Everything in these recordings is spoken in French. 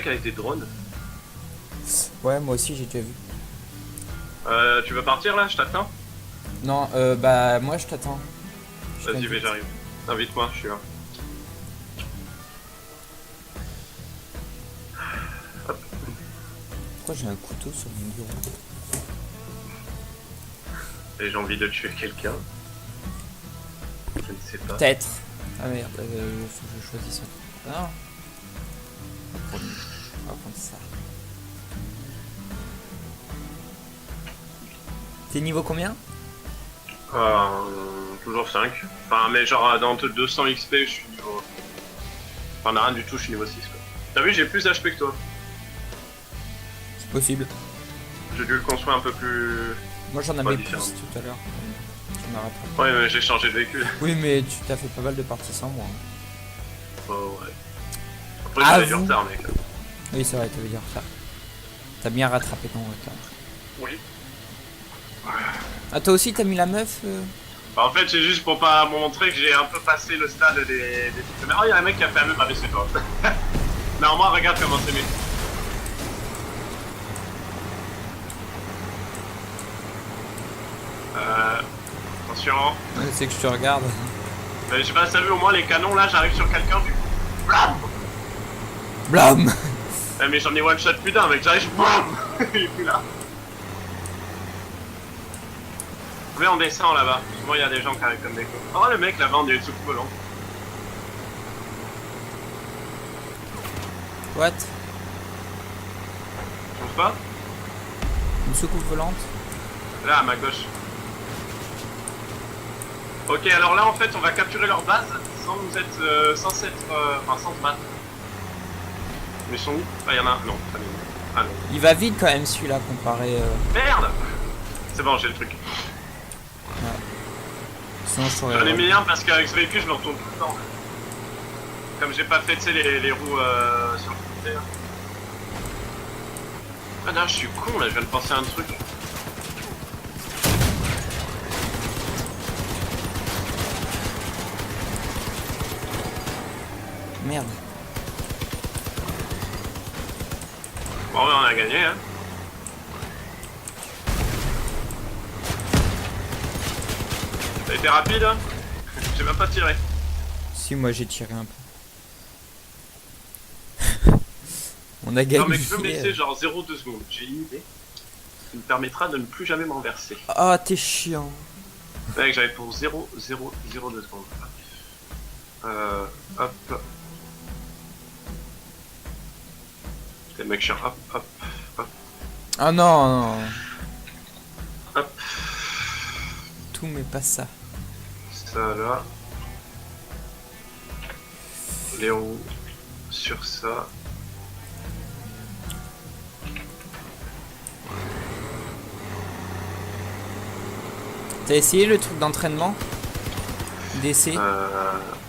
mecs avec des drones. Ouais, moi aussi j'ai déjà vu. Tu veux partir là? Je t'attends. Non, bah moi je t'attends. Je Vas-y, t'invite. mais j'arrive. Invite-moi, je suis là. Pourquoi j'ai un couteau sur mon bureau? Et j'ai envie de tuer quelqu'un. Je ne sais pas. Peut-être. Ah merde, faut que je choisisse un. Non. On va prendre ça. T'es niveau combien? Toujours 5. Enfin, mais genre dans 200 XP, je suis niveau. Enfin, rien du tout, je suis niveau 6 quoi. T'as vu, j'ai plus HP que toi. C'est possible. J'ai dû le construire un peu plus. Moi j'en Pas avais plus différent. tout à l'heure. Tu m'as rattrapé. Ouais, mais j'ai changé de véhicule. Oui, mais tu t'as fait pas mal de parties sans moi. Oh, ouais. Après, Ah, j'avais du vous retard, mec. Oui, c'est vrai, tu veux dire ça. T'as bien rattrapé ton retard. Oui. Ah, toi aussi t'as mis la meuf Bah, en fait, c'est juste pour pas montrer que j'ai un peu passé le stade des trucs. Mais oh, il y a un mec qui a fait un même abaisser toi. Non, moi, regarde comment c'est mis. Attention. C'est que je te regarde. Je sais pas si t'as vu, au moins les canons là, j'arrive sur quelqu'un du coup. Blam. Blam. Mais j'en ai one shot plus d'un, mec, j'arrive, blam. Il est plus là. Mais on descend là-bas. Souvent il y a des gens qui arrivent comme des cons. Oh le mec là-bas, on est sous volant. What? Je trouve pas? Une soucoupe volante? Là, à ma gauche. Ok, alors là en fait, on va capturer leur base sans nous être, sans se battre. Mais ils sont où? Ah, il y en a un. Non, pas les... Ah non. Il va vite quand même celui-là comparé. Merde! C'est bon, j'ai le truc. Ouais. Sinon je t'aurais. J'en ai mis un parce qu'avec ce véhicule, je me retourne tout le temps. Comme j'ai pas fait, tu sais, les roues sur le côté. Là. Ah non, je suis con là, je viens de penser à un truc. Merde. Bon, ouais, on a gagné, hein. Ça a été rapide, hein. J'ai même pas tiré. Si, moi j'ai tiré un peu. On a gagné. Non, mais tu peux me laisser genre 0,2 secondes. J'ai une idée qui me permettra de ne plus jamais me renverser. Ah, t'es chiant. Mec, j'avais pour 0,002 secondes. Hop. Putain, mec, chiant. Hop, hop, hop, Ah non, non. hop. Tout mais pas ça. Ça là. Les roues sur ça. T'as essayé le truc d'entraînement? D'essai?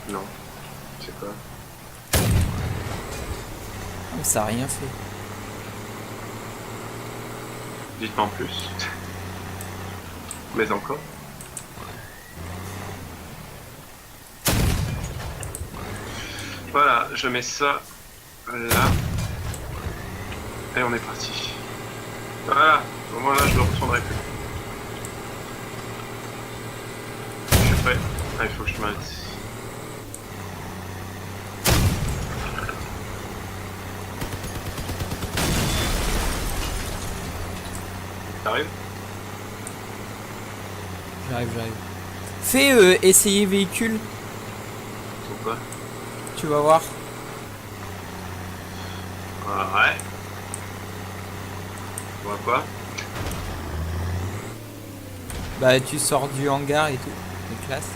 Non. C'est quoi? Ça a rien fait. Dites-moi en plus. Mais encore. Voilà, je mets ça là. Et on est parti. Voilà, au moins là je ne retournerai plus. Je suis prêt. Ah, il faut que je m'arrête. T'arrives? J'arrive. Fais essayer véhicule, Pourquoi? tu vas voir. Ouais. Tu vois quoi? Bah tu sors du hangar et tout. C'est classe.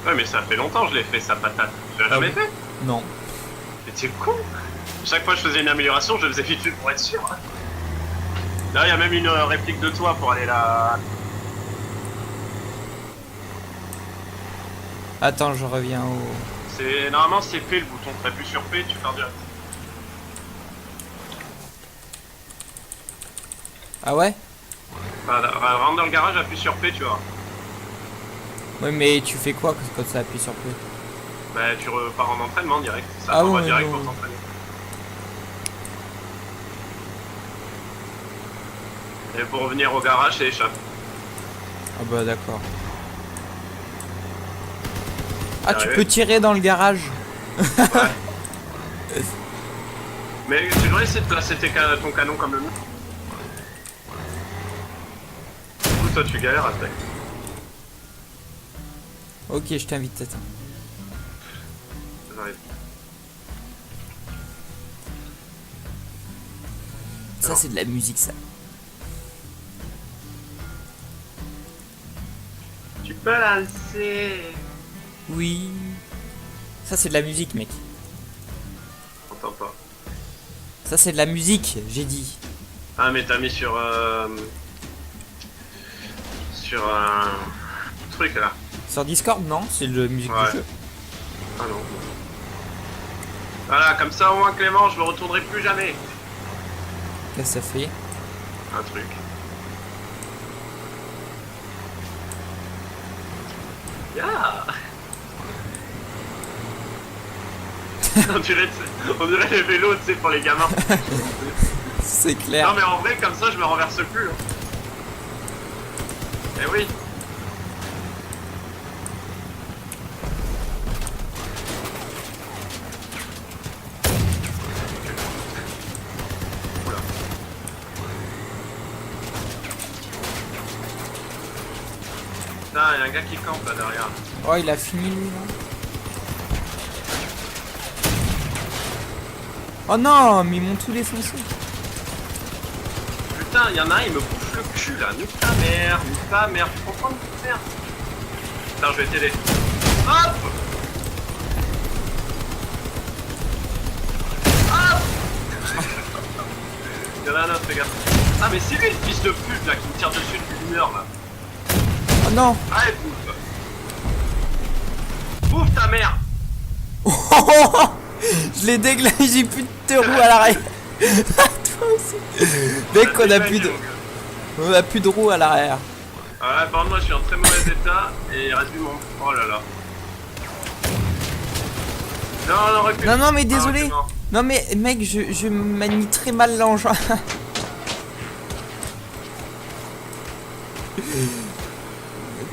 Ouais, mais ça fait longtemps que je l'ai fait, sa patate. Tu l'as jamais fait? Non. Mais t'es con! Chaque fois que je faisais une amélioration, je faisais vite fait pour être sûr. Là, il y a même une réplique de toi pour aller là. Attends, je reviens au... C'est normalement c'est P le bouton. T'appuies sur P, tu pars direct. Ah ouais? Voilà, rentre dans le garage, appuie sur P, tu vois. Oui, mais tu fais quoi quand ça appuie sur P? Bah, tu repars en entraînement direct. Ça Ah t'envoie ouais, direct non. pour t'entraîner. Et pour revenir au garage, c'est échappe. Ah bah d'accord. Ah, tu Arrivé. peux tirer dans le garage. Ouais. Mais tu devrais essayer de placer ton canon comme le mien. Du coup, toi, tu galères après. Ok, je t'invite, Tata. J'arrive. Ça, Alors. c'est de la musique, ça. Tu peux lancer. Oui. Ça, c'est de la musique, mec. J'entends pas. Ça, c'est de la musique, j'ai dit. Ah, mais t'as mis sur un truc là. Sur Discord, non? C'est de la musique Ouais. du jeu. Ah non. Voilà, comme ça au moins Clément, je me retournerai plus jamais. Qu'est-ce que ça fait? Un truc. Yeah. on dirait les vélos, tu sais, pour les gamins. C'est Non clair. mais en vrai, comme ça, je me renverse plus. Hein. Eh oui. Oula. Putain, il y a un gars qui campe là derrière. Oh, il a fini, lui, là. Oh non, mais ils m'ont tout défoncé. Putain, il y en a un, il me bouffe le cul là. Nique ta mère, tu comprends de merde. Putain, je vais t'aider. Hop. Hop. Il y en a un autre, les gars. Ah, mais c'est lui le fils de pute là qui me tire dessus depuis une heure là. Oh non. Allez, bouffe. Bouffe ta mère. Je l'ai déglacé, j'ai plus de roues à l'arrière. Toi aussi. Mec, on a plus de roues à l'arrière. Ah ouais, par contre, moi je suis en très mauvais état et il reste du monde. Oh là là. Non, non, recule. Non, mais Ah, désolé. ok, non. Non, mais mec, je manie très mal l'engin.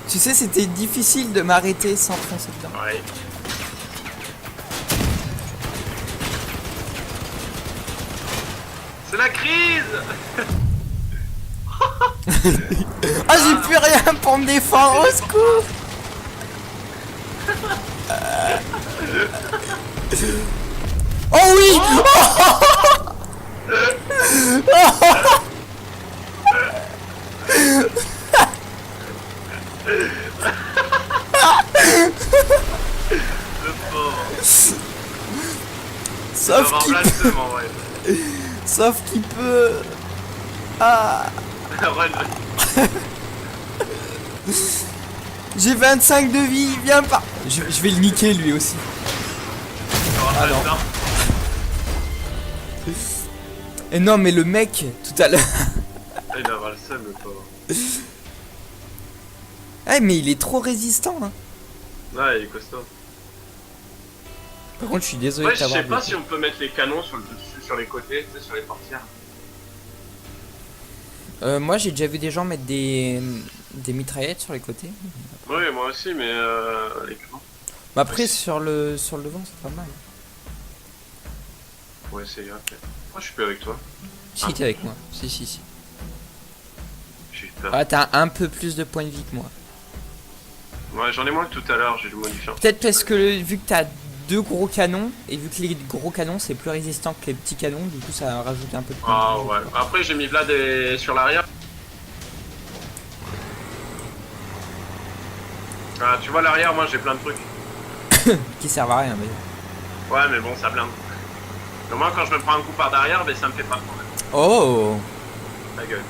Tu sais, c'était difficile de m'arrêter sans foncer dedans. Ouais. C'est la crise. Ah, j'ai plus rien pour me défendre, au secours. Oh oui. Le pauvre. Sauf Ça va qu'il en peut, blasphème, en vrai. sauf qu'il peut. Ah, Run. j'ai 25 de vie, viens pas. Je vais le niquer lui aussi. Ah non. Non. Et non, mais le mec, tout à l'heure. Il va avoir le seum, le pauvre. Eh, mais il est trop résistant, hein. Ouais, il est costaud. Par contre, je suis désolé Ouais, de je t'avoir sais pas blessé. si on peut mettre les canons sur le dessus, sur les côtés, tu sais, sur les portières. Moi, j'ai déjà vu des gens mettre des mitraillettes sur les côtés. Oui, moi aussi, mais les canons. Mais après, sur le devant, c'est pas mal. On va essayer après. Moi, je suis plus avec toi. Si, t'es avec moi. Si. J'ai eu peur. Ah, t'as un peu plus de points de vie que moi. Ouais, j'en ai moins que tout à l'heure, j'ai dû modifier. Peut-être parce que vu que t'as deux gros canons, et vu que les gros canons c'est plus résistant que les petits canons, du coup ça rajoute un peu de points Ah de vie. ouais. Après, j'ai mis Vlad sur l'arrière. Ah, tu vois l'arrière, moi j'ai plein de trucs. Qui servent à rien, mais. Ouais, mais bon, ça blinde. Au moins, quand je me prends un coup par derrière, ben, ça me fait pas de problème. Oh. Ta gueule.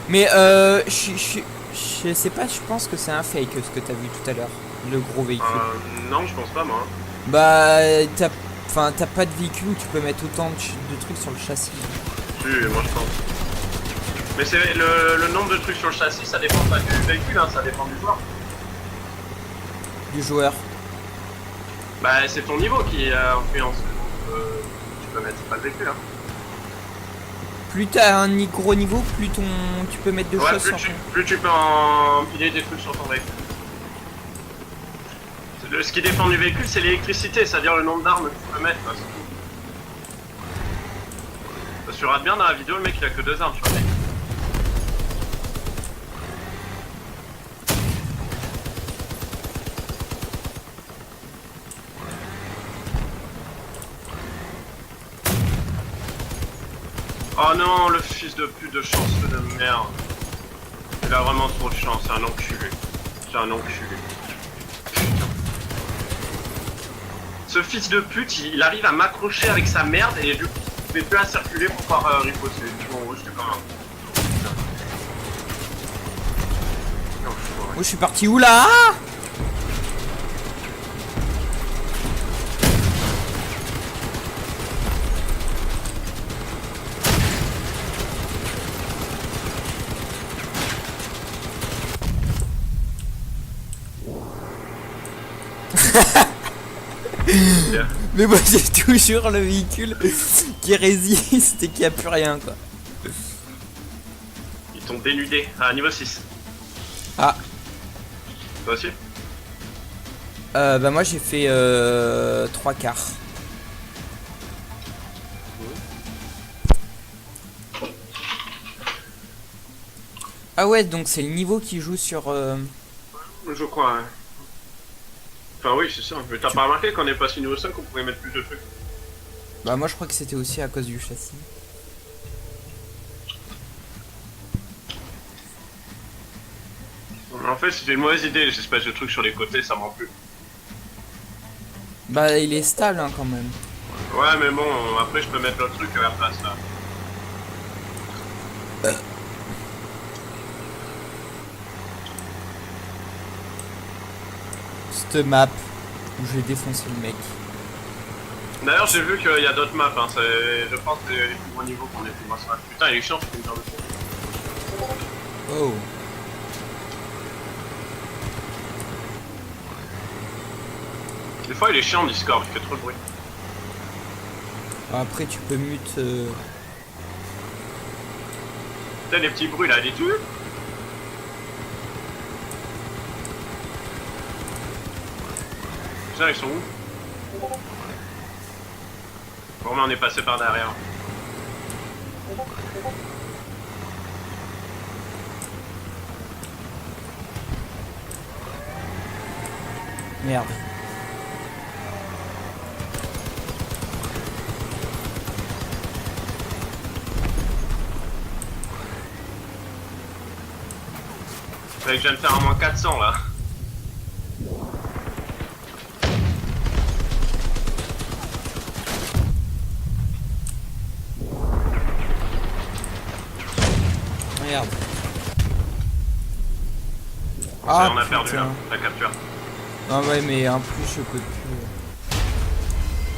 Mais je sais pas, je pense que c'est un fake ce que t'as vu tout à l'heure, le gros véhicule. Non, je pense pas, moi. Bah, t'as pas de véhicule où tu peux mettre autant de trucs sur le châssis. Si, moi je pense. Mais c'est le nombre de trucs sur le châssis, ça dépend pas du véhicule, hein, ça dépend du joueur. Du joueur. Bah, c'est ton niveau qui influence. Tu peux mettre pas le véhicule, hein. Plus t'as un gros niveau, plus tu peux mettre de Ouais, choses sur plus tu peux empiler des trucs sur ton véhicule. Ce qui dépend du véhicule, c'est l'électricité, c'est-à-dire le nombre d'armes que tu peux mettre. Quoi, c'est tout. Parce que tu regardes bien dans la vidéo, le mec il a que 2 armes sur le véhicule. Oh non, le fils de pute de chanceux de merde. Il a vraiment trop de chance, c'est un enculé. C'est un enculé. Putain. Ce fils de pute, il arrive à m'accrocher avec sa merde et du coup, il fait plus à circuler pour pouvoir riposter. Bon, j'étais quand même. Putain. Moi je suis parti où là? Mais moi j'ai toujours le véhicule qui résiste et qui a plus rien quoi. Ils t'ont dénudé. Ah, niveau 6. Ah. Toi aussi? Bah moi j'ai fait 3 quarts. Ah ouais, donc c'est le niveau qui joue sur... Je crois, hein. Enfin oui, c'est ça. Mais t'as pas remarqué qu'on est passé niveau 5, on pouvait mettre plus de trucs? Bah moi je crois que c'était aussi à cause du châssis. En fait, c'était une mauvaise idée, les espèces de trucs sur les côtés, ça m'en plus. Bah il est stable hein, quand même. Ouais, mais bon, après je peux mettre l'autre truc à la place là. Cette map où j'ai défoncé le mec. D'ailleurs, j'ai vu qu'il y a d'autres maps, hein. Je pense que c'est les plus gros niveaux qu'on ait fait. Putain, il est chiant, c'est une genre de truc. Oh. Des fois, il est chiant Discord, il fait trop de bruit. Après tu peux mute... T'as des petits bruits là, dis-tu? Putain, ils sont où? Bon, mais on est passé par derrière. Merde. Fait que je viens de faire un moins 400 là. Merde. On a perdu putain. là, la capture. Ah ouais mais en plus je peux plus...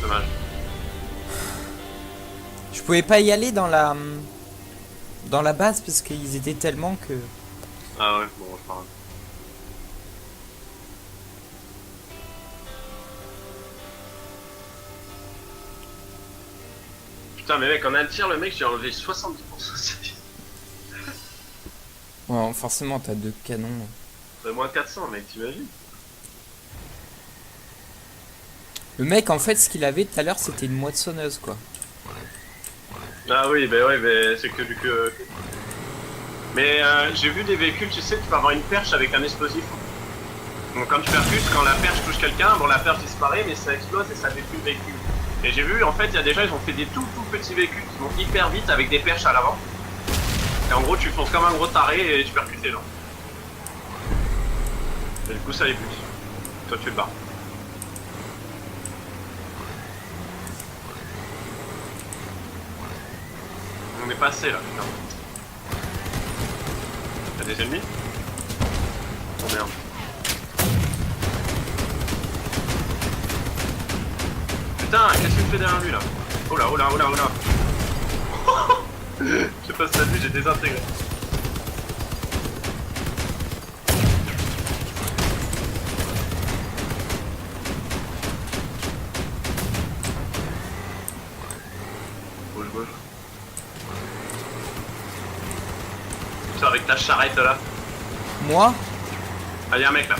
Dommage. Je pouvais pas y aller dans la base parce qu'ils étaient tellement que... Ah ouais, bon, c'est pas grave. Putain, mais mec, en un tir, le mec, j'ai enlevé 70% de sa vie. Ouais, forcément t'as 2 canons. C'est moins 400, mec, t'imagines? Le mec en fait ce qu'il avait tout à l'heure c'était une moissonneuse quoi. Ah oui, bah ouais, bah, c'est que du que... Mais j'ai vu des véhicules, tu sais, tu peux avoir une perche avec un explosif. Donc quand tu percutes, quand la perche touche quelqu'un, bon la perche disparaît, mais ça explose et ça détruit le véhicule. Et j'ai vu, en fait, il y a des gens, ils ont fait des tout petits véhicules qui vont hyper vite avec des perches à l'avant. Et en gros, tu fonces comme un gros taré et tu percutes les gens. Et du coup, ça les bute. Toi, tu te barres. On est passé là, putain. Y'a des ennemis? Oh merde. Putain, qu'est-ce qu'il fait derrière lui là? Oh là, oh là, oh là, oh là. Je sais pas si t'as vu, j'ai désintégré. Bouge, bouge. Toi avec ta charrette là. Moi? Ah y'a un mec là.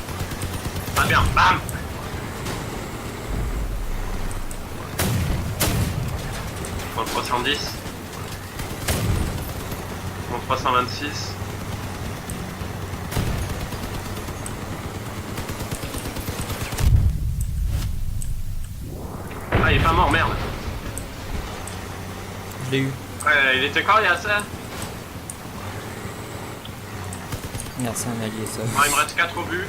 Ah bien, bam. Mon 310. Mon 326. Ah il est pas mort, merde. Je l'ai eu. Ouais, il était quand il y a ça? Merde, c'est un allié ça. Ah, il me reste 4 obus.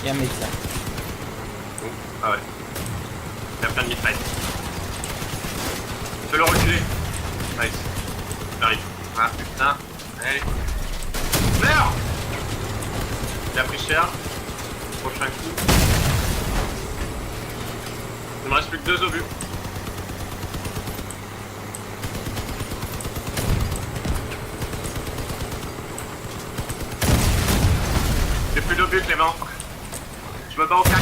Il y a un mec là. Ah ouais. Il y a plein de mitraillettes. Fais-le reculer. Nice. J'arrive. Ah putain. Allez. Merde. Il a pris cher. Prochain coup. Il me reste plus que 2 obus. J'ai plus d'obus Clément. Je me bats au cac.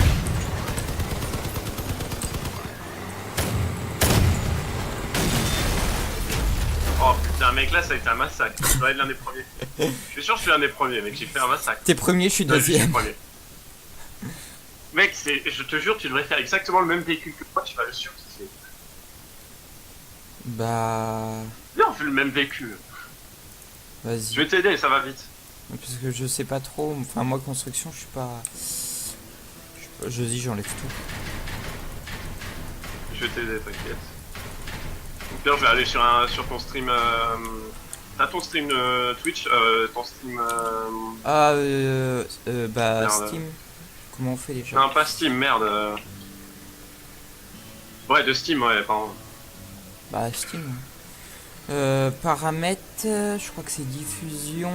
Oh putain mec là ça a été un massacre. Je dois être l'un des premiers. Je suis sûr que je suis l'un des premiers mec, j'ai fait un massacre. T'es premier, je suis Ouais, je suis deuxième. premier. Mec, je te jure, tu devrais faire exactement le même véhicule que moi, tu vas le surkiffer. Bah... Viens, on fait le même véhicule. Vas-y. Je vais t'aider, ça va vite. Parce que je sais pas trop. Enfin, moi, construction, je suis pas. Je dis, j'enlève tout. Je vais t'aider, t'inquiète. Donc là, je vais aller sur ton stream. T'as ton stream Twitch, ton stream. Ah, bah, Merde. Steam. Comment on fait déjà? Non, pas Steam, merde. Ouais, de Steam, ouais, pardon. Bah, Steam. Paramètres, je crois que c'est diffusion,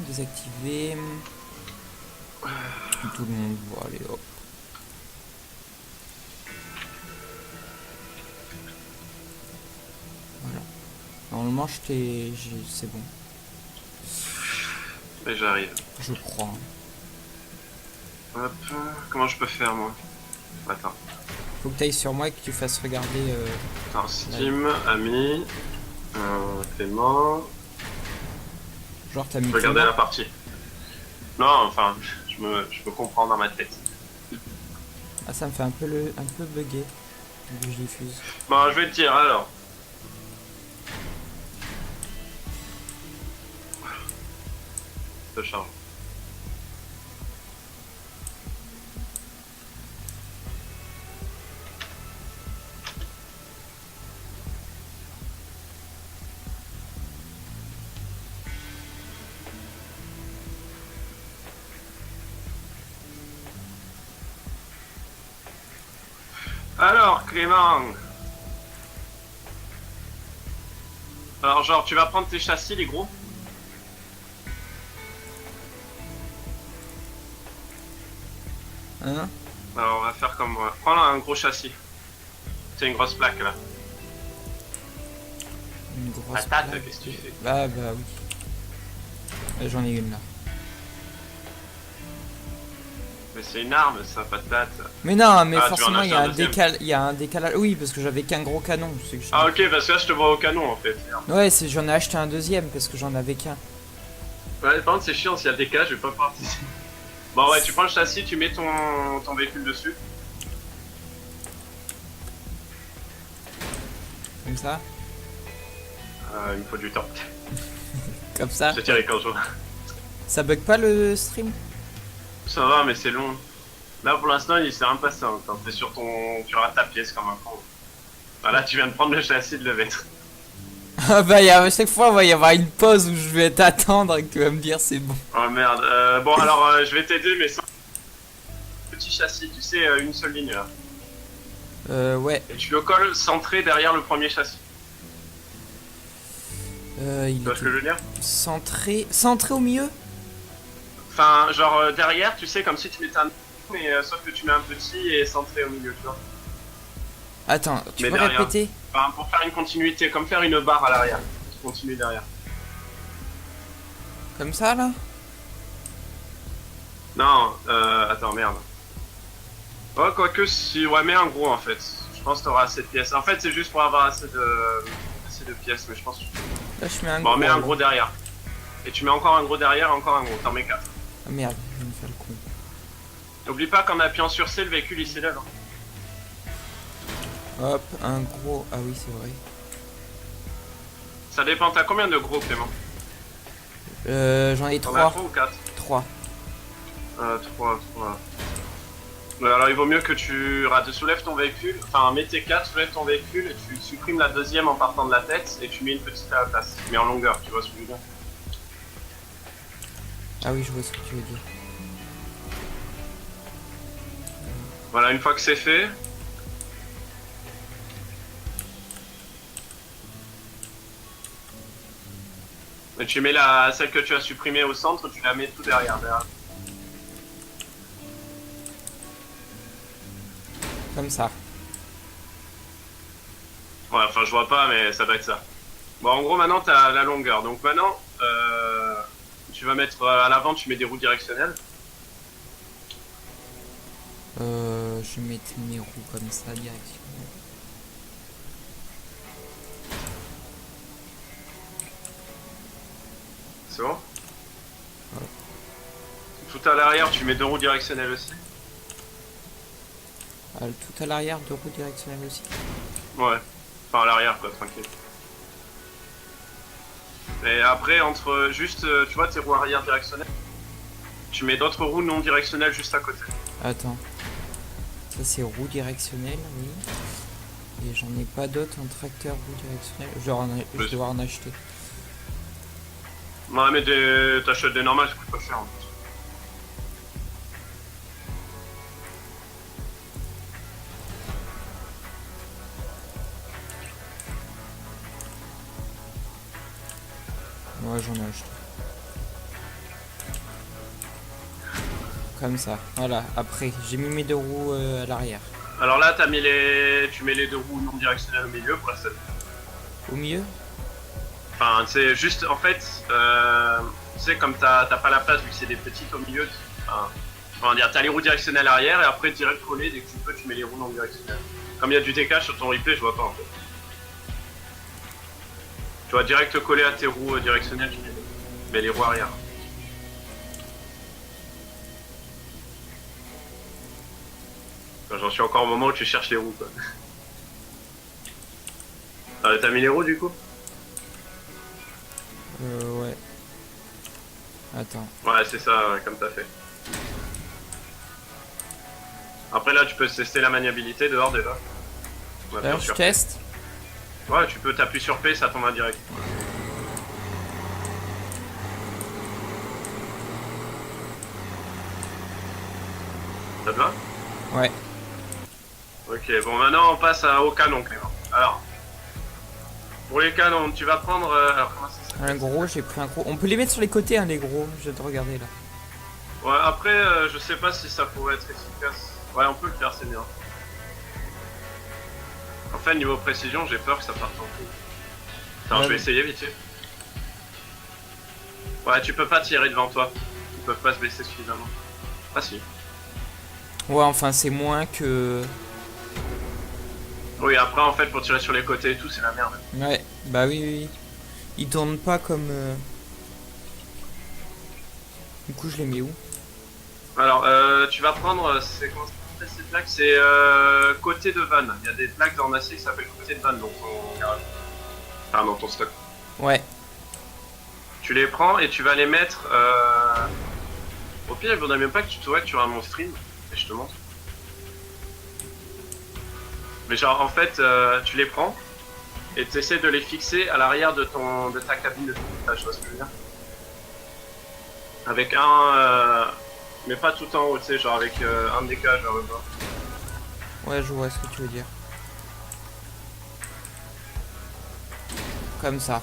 désactiver. Tout le monde voit, allez hop. Voilà. Normalement, c'est bon. Et j'arrive. Je crois. Hop, comment je peux faire moi? Attends. Faut que tu ailles sur moi et que tu fasses regarder. Attends, Steam, ami, Clément. Genre, t'as mis. Regardez comment la partie. Non, enfin, je me comprends dans ma tête. Ah, ça me fait un peu bugger. Vu que je diffuse. Bon, je vais te dire alors. Ça charge. Alors, Clément. Alors, genre, tu vas prendre tes châssis, les gros. Hein? Alors, on va faire comme moi. Prends un gros châssis. C'est une grosse plaque, là. Une grosse Patate, plaque. qu'est-ce que tu fais? Bah oui. J'en ai une là. Mais c'est une arme, ça, patate. Mais non, mais Ah, tu vas en forcément il y a acheter un deuxième. il y a un décalage. Oui, parce que j'avais qu'un gros canon. C'est que Ah, ok, parce que là, je te vois au canon, en fait. Merde. Ouais, j'en ai acheté un deuxième parce que j'en avais qu'un. Ouais, par contre, c'est chiant, s'il y a des cas, je vais pas participer. Bon, ouais, tu prends le châssis, tu mets ton véhicule dessus. Comme ça. Il me faut du temps. Comme ça. Je tiens les 15 jours. Ça bug pas le stream? Ça va, mais c'est long. Là, pour l'instant, il s'est rien passé encore. T'es sur tu rates ta pièce comme un con. Voilà, tu viens de prendre le châssis de le mettre. Ah bah à chaque fois il va y avoir une pause où je vais t'attendre et que tu vas me dire c'est bon. Oh merde. Bon, alors, je vais t'aider, mais sans petit châssis, tu sais, une seule ligne là. Ouais. Et tu le colles centré derrière le premier châssis. Il Tu vois ce que je veux dire? centré au milieu. Enfin, genre derrière, tu sais, comme si tu mettais un... Mais sauf que tu mets un petit et centré au milieu, tu vois. Attends, tu Mais peux derrière. répéter? Enfin, pour faire une continuité, comme faire une barre à l'arrière. Tu continues derrière. Comme ça là? Non, attends, merde. Ouais, quoique, si... Ouais, mets un gros, en fait. Je pense que t'auras assez de pièces. En fait, c'est juste pour avoir assez de pièces, mais je pense... Là je mets un Bon, gros. mets un gros derrière. et tu mets encore un gros derrière, encore un gros. T'en mets 4. Ah merde, je vais me faire le con. N'oublie pas qu'en appuyant sur C, le véhicule il s'élève. Hop, un gros. Ah oui, c'est vrai. Ça dépend, t'as combien de gros, Clément? J'en ai T'en as 3. 3 ou 4? 3. 3. Alors il vaut mieux que tu soulèves ton véhicule, enfin mets tes 4, soulève ton véhicule et tu supprimes la deuxième en partant de la tête et tu mets une petite à la place, mais en longueur, tu vois ce que je veux dire. Ah oui, je vois ce que tu veux dire. Voilà, une fois que c'est fait, et tu mets celle que tu as supprimée au centre, tu la mets tout derrière. Comme ça. Ouais, enfin je vois pas, mais ça doit être ça. Bon, en gros, maintenant t'as la longueur. Donc maintenant, tu vas mettre à l'avant, tu mets des roues directionnelles. Je vais mettre mes roues comme ça, direction. C'est bon? Ouais. Tout à l'arrière, tu mets 2 roues directionnelles aussi. Tout à l'arrière, 2 roues directionnelles aussi. Ouais. Enfin, à l'arrière, quoi, tranquille. Et après, entre juste, tu vois, tes roues arrière directionnelles, tu mets d'autres roues non directionnelles juste à côté. Attends. Ça, c'est roue directionnelle, oui. Et j'en ai pas d'autres en tracteur roue directionnelle. Je vais devoir en acheter. Ouais, mais t'achètes des normales, ça coûte pas cher en plus. Ouais, j'en ai acheté. Comme ça, voilà. Après, j'ai mis mes 2 roues à l'arrière. Alors là, tu mets les 2 roues non directionnelles au milieu pour la scène. Au milieu? Enfin, c'est juste, en fait, tu sais, comme t'as pas la place vu que c'est des petites au milieu, enfin, comment dire, t'as les roues directionnelles arrière et après direct collé, dès que tu peux, tu mets les roues non directionnelles. Comme il y a du décalage sur ton replay, je vois pas en fait. Tu vois, direct collé à tes roues directionnelles, tu mets les roues arrière. J'en suis encore au moment où tu cherches les roues, quoi. T'as mis les roues du coup? Ouais. Attends. Ouais, c'est ça, ouais, comme t'as fait. Après là, tu peux tester la maniabilité dehors déjà. Alors, je teste. Ouais, tu peux t'appuyer sur P, ça tombe en direct. Ça te va? Ouais. Ok, bon maintenant on passe au canon, Clément. Alors, pour les canons, tu vas prendre... alors comment ça s'appelle? Un gros, j'ai pris un gros. On peut les mettre sur les côtés, hein, les gros. Je vais te regarder là. Ouais, après, je sais pas si ça pourrait être efficace. Ouais, on peut le faire, c'est bien. En fait, niveau précision, j'ai peur que ça parte en couille. Attends, Ouais, je vais mais- essayer vite fait. Ouais, tu peux pas tirer devant toi. Ils peuvent pas se baisser suffisamment. Ah si. Ouais, enfin, c'est moins que. Oui, après, en fait, pour tirer sur les côtés et tout, c'est la merde. Ouais, bah oui, oui, oui. Ils tournent pas comme. Du coup, je les mets où? Alors, tu vas prendre... c'est comment ça s'appelle ces plaques? C'est côté de van. Il y a des plaques en acier qui s'appellent côté de van dans ton garage. Enfin, dans ton stock. Ouais. Tu les prends et tu vas les mettre... Au pire, il faudrait même pas que tu te vois que tu auras mon stream. Et je te montre. Mais genre, en fait, tu les prends et tu essaies de les fixer à l'arrière de ta cabine de pilotage, tu vois ce que je veux dire? Avec un... mais pas tout en haut, tu sais, genre avec un décalage vers le bas. Ouais, je vois ce que tu veux dire. Comme ça.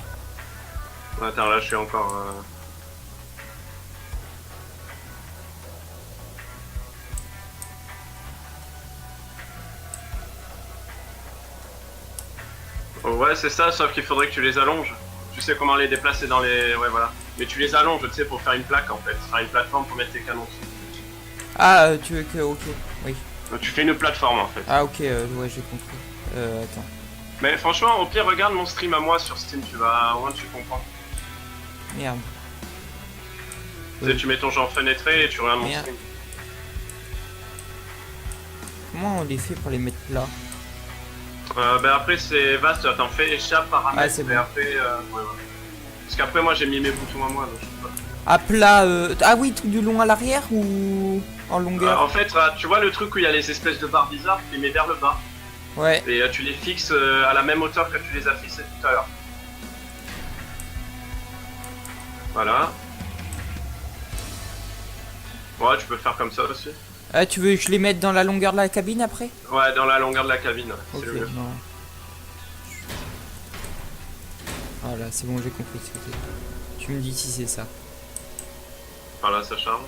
Attends, là, je suis encore... Oh, ouais, c'est ça, sauf qu'il faudrait que tu les allonges. Tu sais comment les déplacer dans les... Ouais, voilà. Mais tu les allonges, tu sais, pour faire une plaque, en fait. Faire une plateforme pour mettre tes canons dessus. Ah, tu veux que. Ok, oui. Donc tu fais une plateforme, en fait. Ah, ok, ouais, j'ai compris. Attends. Mais franchement, au pire, regarde mon stream à moi sur Steam, tu vas... Au moins, tu comprends. Merde. Tu sais, tu mets ton genre fenêtré et tu regardes mon Merde. stream. Comment on les fait pour les mettre là? Ben après c'est vaste, t'en fais échappe, paramètres, Ah, c'est et bon. après... ouais. Parce qu'après moi j'ai mis mes boutons à moi, donc je sais pas. À plat, ah oui, truc du long à l'arrière ou en longueur? En fait, tu vois le truc où il y a les espèces de barres bizarres, tu les mets vers le bas. Ouais. Et tu les fixes à la même hauteur que tu les as fixés tout à l'heure. Voilà. Ouais, tu peux faire comme ça aussi. Ah, tu veux que je les mette dans la longueur de la cabine après? Ouais, dans la longueur de la cabine, c'est Ok, le mieux. non. Voilà, c'est bon, j'ai compris ce que c'est. Tu me dis si c'est ça. Voilà, ça charge.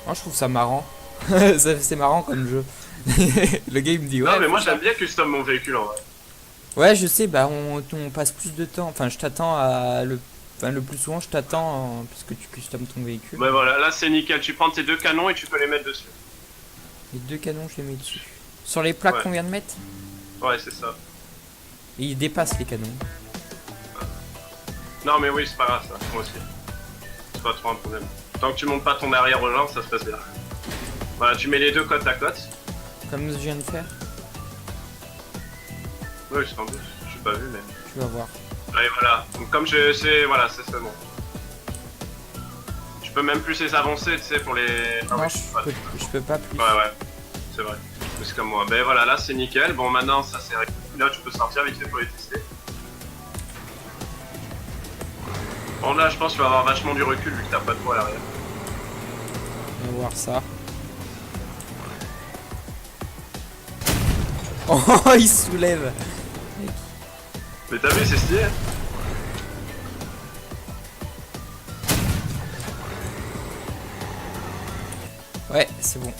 Moi, je trouve ça marrant. C'est marrant comme jeu. Le gars, il me dit, ouais. Non, mais moi faut ça. j'aime bien custom mon véhicule en vrai. Ouais, je sais, bah, on passe plus de temps. Enfin, je t'attends à le. Enfin, le plus souvent, je t'attends parce que tu customes ton véhicule. Ouais, voilà, là c'est nickel. Tu prends tes deux canons et tu peux les mettre dessus. Les deux canons, je les mets dessus. Sur les plaques Ouais. qu'on vient de mettre, Ouais, c'est ça. et ils dépassent les canons. Non, mais oui, c'est pas grave ça, moi aussi. C'est pas trop un problème. Tant que tu montes pas ton arrière au lance, ça se passe bien. Voilà, tu mets les deux côte à côte. Comme je viens de faire, Oui, sans doute. Je pas vu, mais. tu vas voir. Et voilà. Donc, comme je sais, voilà, c'est bon. Je peux même plus les avancer, tu sais, pour les. Ah, Non, ouais, je peux pas plus. Ouais, ouais, c'est vrai. C'est comme moi. Ben voilà, là c'est nickel. Bon, maintenant ça c'est réglé. Là, tu peux sortir vite fait pour les tester. Bon, là, je pense que tu vas avoir vachement du recul vu que t'as pas de poids à l'arrière. On va voir ça. Oh, il se soulève. Mais t'as vu, c'est stylé. Ouais, c'est bon.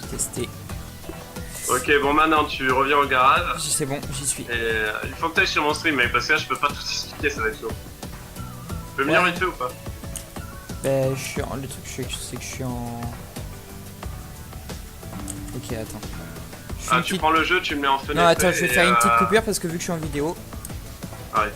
J'ai testé. Ok, bon, maintenant tu reviens au garage. C'est bon, j'y suis. Et il faut que t'ailles sur mon stream, mec, parce que là je peux pas tout expliquer, ça va être chaud. Tu peux venir Ouais. vite fait ou pas? Ben, je suis en... Le truc, c'est que je suis en... Ok, attends. Je fais Ah, une tu petite- prends le jeu, tu le mets en fenêtre. Non, attends, je vais et, faire une petite coupure parce que vu que je suis en vidéo, Arrête.